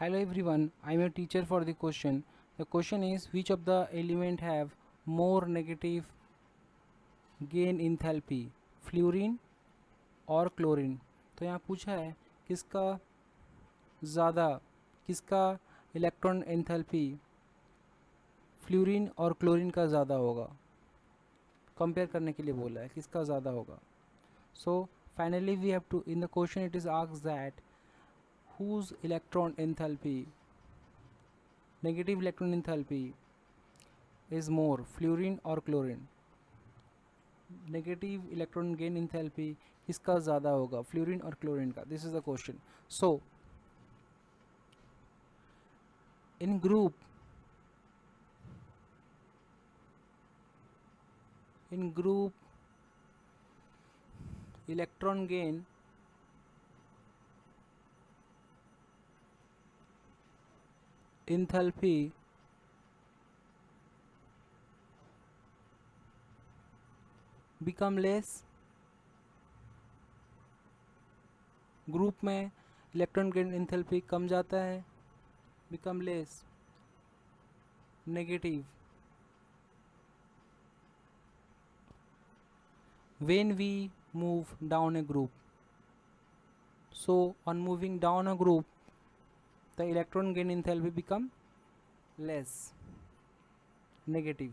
Hello everyone, I am a teacher for the question. The question is which of the element have more negative gain enthalpy, fluorine और chlorine. तो यहाँ पूछा है किसका ज़्यादा किसका इलेक्ट्रॉन एंथैल्पी फ्लोरीन और क्लोरीन का ज़्यादा होगा, कंपेयर करने के लिए बोला है किसका ज़्यादा होगा। So finally we have to in the question it is asked that whose electron enthalpy negative electron enthalpy is more, fluorine और chlorine. Negative electron gain enthalpy किसका ज़्यादा होगा, फ्लोरीन और क्लोरीन का। This is the question. So in group electron gain enthalpy become less. Group में electron gain enthalpy कम जाता है, become less negative when we move down a group. So on moving down a group the electron gain enthalpy become less negative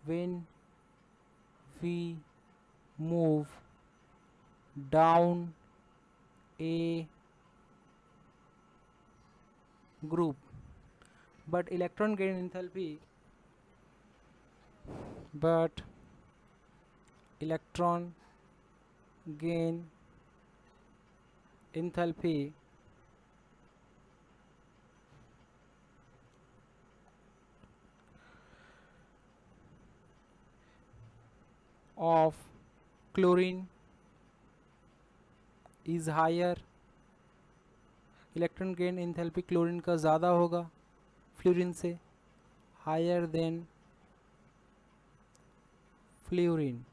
when we move down a group, but electron gain enthalpy but electron gain enthalpy of chlorine is higher। Electron gain enthalpy chlorine का ज़्यादा होगा fluorine से, higher than fluorine.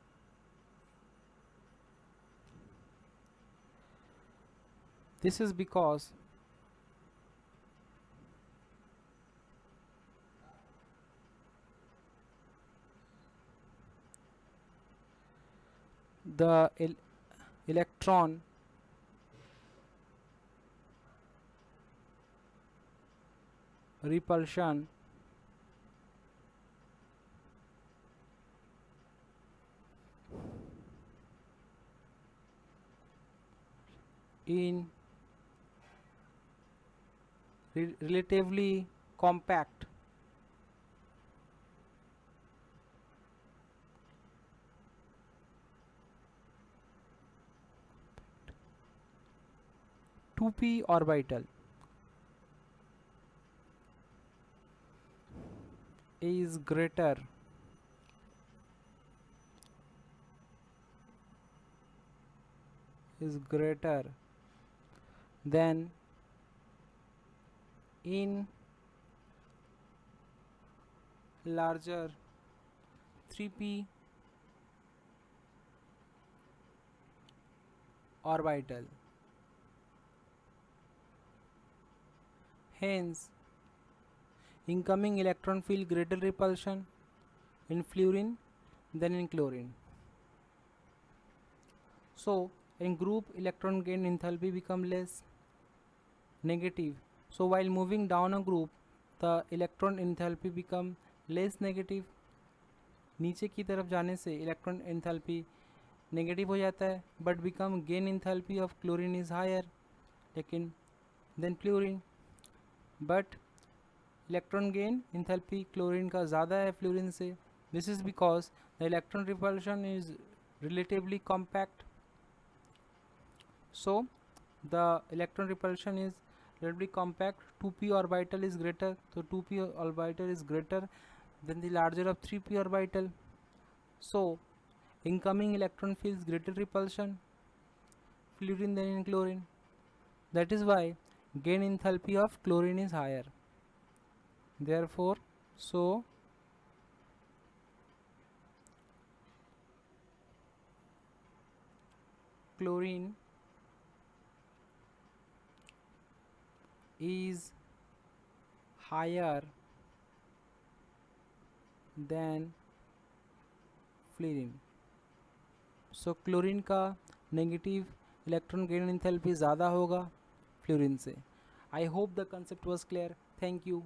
This is because the electron repulsion in relatively compact two p orbital is greater than in larger 3p orbital. Hence, incoming electron feel greater repulsion in fluorine than in chlorine. So, in group electron gain enthalpy become less negative. So, while moving down a group, the electron enthalpy become less negative. नीचे की तरफ जाने से electron enthalpy negative हो जाता है, but become gain enthalpy of chlorine is higher लेकिन than fluorine, but electron gain enthalpy chlorine का ज़्यादा है फ्लोरीन से। This is because the electron repulsion is relatively compact. So the electron repulsion is relatively compact, 2p orbital is greater, so 2p orbital is greater than the larger of 3p orbital. So incoming electron feels greater repulsion fluorine than in chlorine. That is why gain enthalpy of chlorine is higher. Therefore, so chlorine is higher than fluorine. So chlorine का negative electron gain enthalpy ज़्यादा होगा fluorine से. I hope the concept was clear. Thank you.